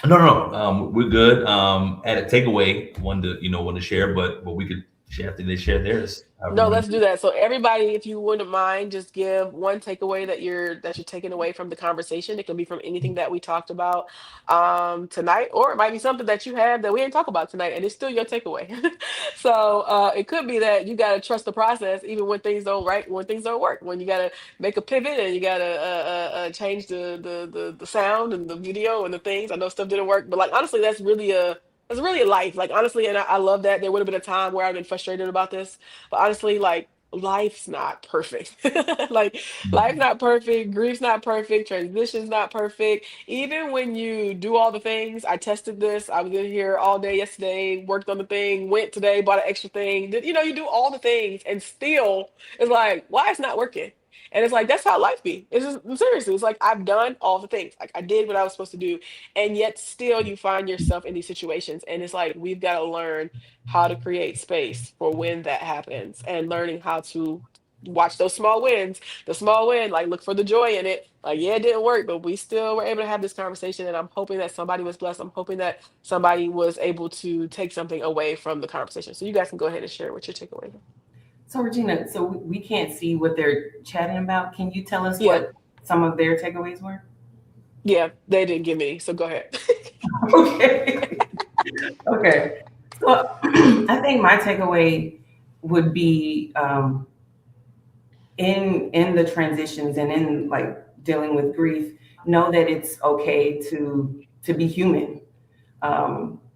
Speaker 2: No, no, no. We're good. At a takeaway, one to share, but we could share after they share theirs. However you
Speaker 1: No,
Speaker 2: want
Speaker 1: let's
Speaker 2: to
Speaker 1: do
Speaker 2: do
Speaker 1: that. So everybody, if you wouldn't mind, just give one takeaway that you're taking away from the conversation. It can be from anything that we talked about tonight, or it might be something that you have that we didn't talk about tonight, and it's still your takeaway. So it could be that you gotta trust the process, even when things don't work, when you gotta make a pivot and you gotta change the sound and the video and the things. I know stuff didn't work, but like honestly, that's really a life. Like honestly, and I love that. There would have been a time where I've been frustrated about this, but honestly, like life's not perfect. Like life's
Speaker 2: it.
Speaker 1: not perfect, grief's not perfect, transition's not perfect. Even when you do all the things, I tested this. I was in here all day yesterday, worked on the thing, went today, bought an extra thing. You do all the things, and still it's like, why it's not working? And it's like that's how life be. It's just seriously, it's like I've done all the things. Like I did what I was supposed to do, and yet still you find yourself in these situations. And it's like we've got to learn how to create space for when that happens, and learning how to watch those small wins. The small win, like look for the joy in it. Like, yeah, it didn't work, but we still were able to have this conversation. And I'm hoping that somebody was blessed. I'm hoping that somebody was able to take something away from the conversation. So you guys can go ahead and share what your takeaway is.
Speaker 3: So Regina, so we can't see what they're chatting about. Can you tell us
Speaker 1: Yeah,
Speaker 3: what some of their takeaways were?
Speaker 1: yeah, they didn't give me. So go ahead.
Speaker 3: Okay. Okay. So I think my takeaway would be in the transitions and in like dealing with grief, know that it's okay to be human.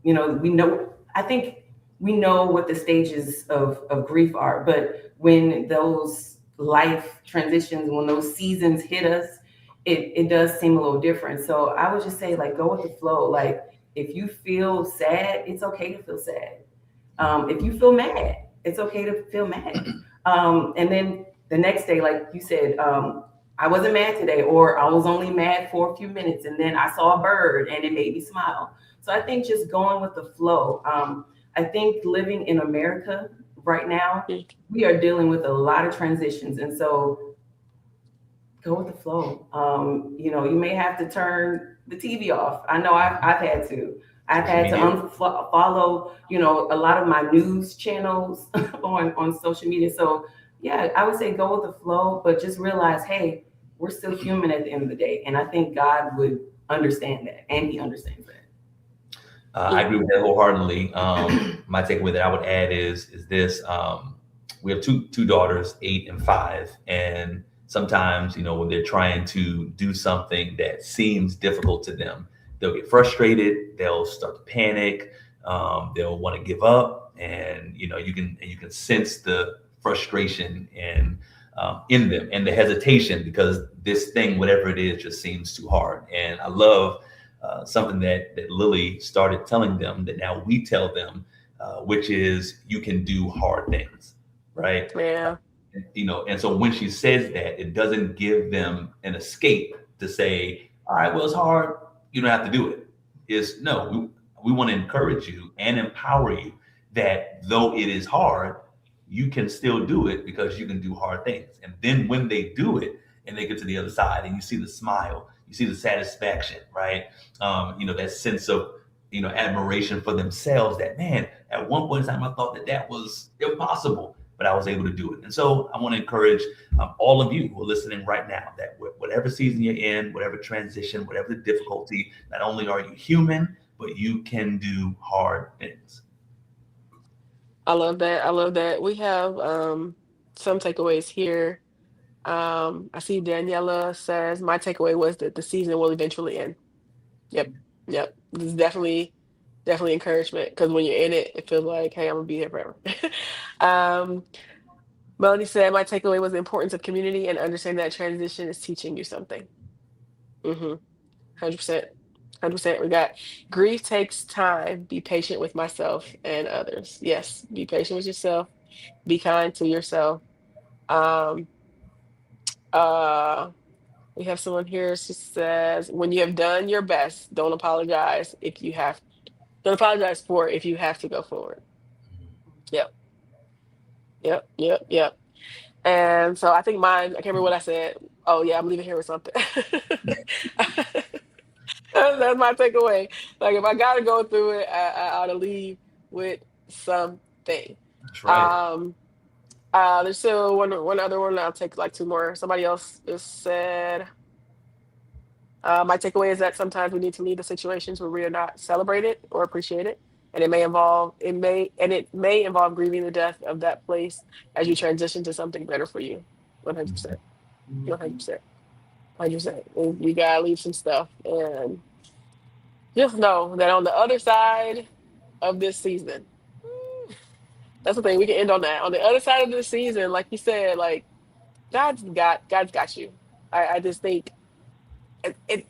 Speaker 3: We know, I think we know what the stages of grief are, but when those life transitions, when those seasons hit us, it does seem a little different. So I would just say, like, go with the flow. Like, if you feel sad, it's okay to feel sad. If you feel mad, it's okay to feel mad. And then the next day, like you said, I wasn't mad today, or I was only mad for a few minutes, and then I saw a bird and it made me smile. So I think just going with the flow. I think living in America right now,
Speaker 1: Mm.
Speaker 3: we are dealing with a lot of transitions, and so go with the flow. You may have to turn the TV off. I know I've had to. I've
Speaker 2: Social
Speaker 3: had to
Speaker 2: media.
Speaker 3: unfollow, a lot of my news channels on social media. So yeah, I would say go with the flow, but just realize, hey, we're still human at the end of the day, and I think God would understand that, and He understands that.
Speaker 2: I agree with that wholeheartedly. My takeaway that I would add is this: we have two daughters, 8 and 5, and sometimes when they're trying to do something that seems difficult to them, they'll get frustrated, they'll start to panic, They'll want to give up, and you can sense the frustration and in them and the hesitation because this thing, whatever it is, just seems too hard. And I love something that Lily started telling them that now we tell them, which is you can do hard things, right?
Speaker 1: Yeah.
Speaker 2: And so when she says that, it doesn't give them an escape to say, all right, well, it's hard, you don't have to do it. It's no, we want to encourage you and empower you that though it is hard, you can still do it because you can do hard things. And then when they do it and they get to the other side and you see the smile, you see the satisfaction, right? That sense of admiration for themselves, that man, at one point in time I thought that was impossible, but I was able to do it. And so I want to encourage all of you who are listening right now that whatever season you're in, whatever transition, whatever the difficulty, not only are you human, but you can do hard things.
Speaker 1: I love that. I love that. We have some takeaways here. I see Daniela says, my takeaway was that the season will eventually end. Yep. Yep. This is definitely encouragement because when you're in it, it feels like, hey, I'm gonna be here forever. um, Melanie said, my takeaway was the importance of community and understanding that transition is teaching you something. 100%. 100%. We got grief takes time. Be patient with myself and others. Yes, be patient with yourself. Be kind to yourself. Um, uh, we have someone here. She says, when you have done your best, don't apologize don't apologize for it if you have to go forward. Yep. Yep. Yep. Yep. And so I think mine, I can't remember what I said. Oh yeah, I'm leaving here with something. That's my takeaway. Like if I gotta go through it, I ought to leave with something.
Speaker 2: That's right.
Speaker 1: There's still one other one. I'll take like two more. Somebody else just said, my takeaway is that sometimes we need to leave the situations where we are not celebrated or appreciated, and it may involve grieving the death of that place as you transition to something better for you. 100%. 100%. 100%. We gotta leave some stuff, and just know that on the other side of this season, that's the thing. We can end on that. On the other side of this season, like you said, like God's got you. I just think it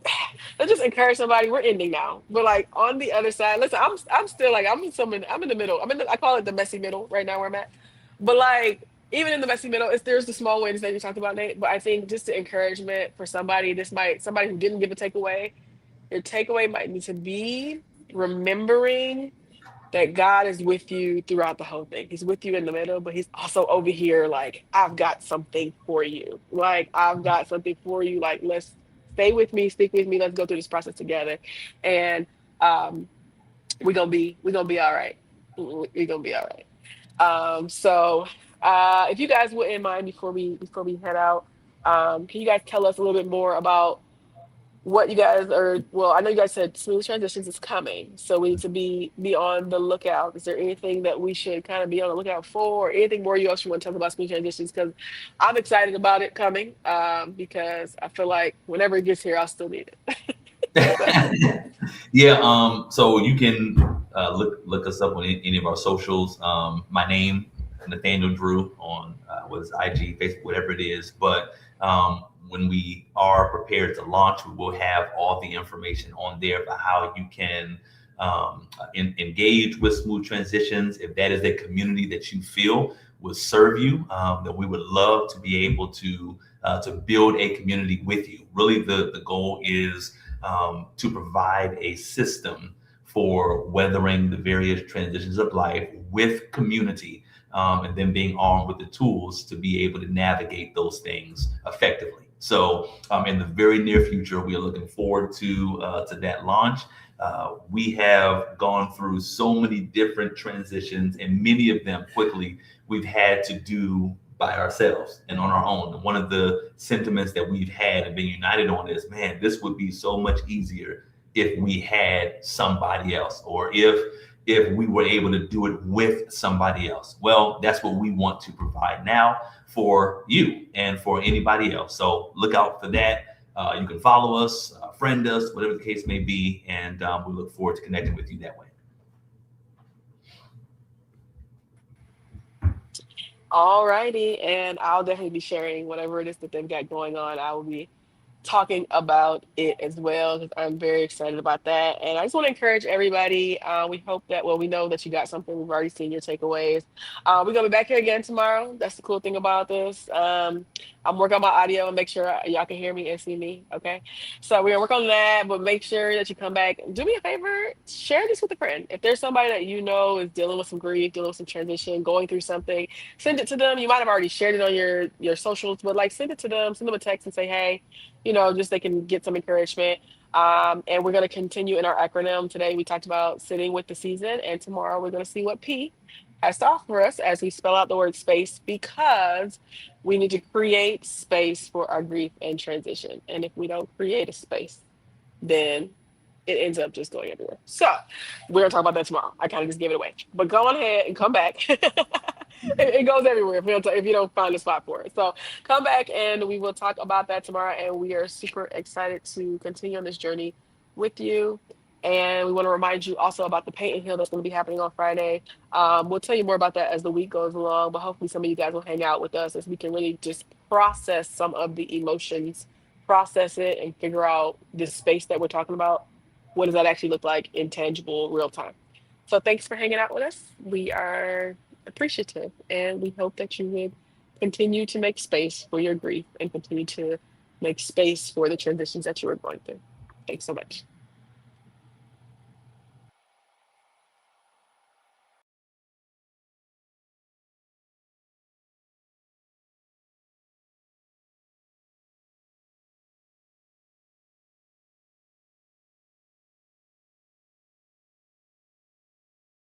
Speaker 1: let's just encourage somebody. We're ending now, but like on the other side, listen, I'm still like I'm in the middle. I call it the messy middle right now where I'm at. But like even in the messy middle, there's the small wins that you talked about, Nate. But I think just the encouragement for somebody, somebody who didn't give a takeaway, your takeaway might need to be remembering that God is with you throughout the whole thing. He's with you in the middle, but he's also over here like, I've got something for you. Like, I've got something for you. Like, let's stay with me, stick with me. Let's go through this process together. And we're gonna be all right. We're gonna be all right. So if you guys wouldn't mind before we head out, can you guys tell us a little bit more about what you guys are? Well, I know you guys said smooth transitions is coming, so we need to be on the lookout. Is there anything that we should kind of be on the lookout for, or anything more else you want to talk about smooth transitions? Because I'm excited about it coming, because I feel like whenever it gets here, I'll still need it.
Speaker 2: Yeah. So you can look us up on any of our socials. My name, Nathaniel Drew, on what's IG, Facebook, whatever it is. But when we are prepared to launch, we will have all the information on there for how you can engage with smooth transitions. If that is a community that you feel will serve you, then we would love to be able to build a community with you. Really, the goal is to provide a system for weathering the various transitions of life with community, and then being armed with the tools to be able to navigate those things effectively. So in the very near future, we are looking forward to that launch. We have gone through so many different transitions, and many of them quickly we've had to do by ourselves and on our own. And one of the sentiments that we've had and been united on is, man, this would be so much easier if we had somebody else, or if we were able to do it with somebody else. Well, that's what we want to provide now for you and for anybody else. So look out for that. You can follow us, friend us, whatever the case may be, and we look forward to connecting with you that way.
Speaker 1: All righty. And I'll definitely be sharing whatever it is that they've got going on. I will be talking about it as well because I'm very excited about that. And I just want to encourage everybody. We hope that, well, we know that you got something. We've already seen your takeaways. We're going to be back here again tomorrow. That's the cool thing about this. I'm working on my audio and make sure y'all can hear me and see me. Okay. So we're going to work on that, but make sure that you come back. Do me a favor, share this with a friend. If there's somebody that you know is dealing with some grief, dealing with some transition, going through something, send it to them. You might have already shared it on your socials, but like send it to them, send them a text and say, hey, just they can get some encouragement. And we're going to continue in our acronym. Today, we talked about sitting with the season, and tomorrow we're going to see what P has to offer us as we spell out the word space because we need to create space for our grief and transition. And if we don't create a space, then it ends up just going everywhere. So we're gonna talk about that tomorrow. I kind of just gave it away, but go on ahead and come back. It goes everywhere if you don't find a spot for it. So come back and we will talk about that tomorrow. And we are super excited to continue on this journey with you. And we want to remind you also about the paint and heal that's going to be happening on Friday. We'll tell you more about that as the week goes along, but hopefully some of you guys will hang out with us as we can really just process some of the emotions, process it, and figure out this space that we're talking about. What does that actually look like in tangible real time? So thanks for hanging out with us. We are appreciative and we hope that you would continue to make space for your grief and continue to make space for the transitions that you are going through. Thanks so much.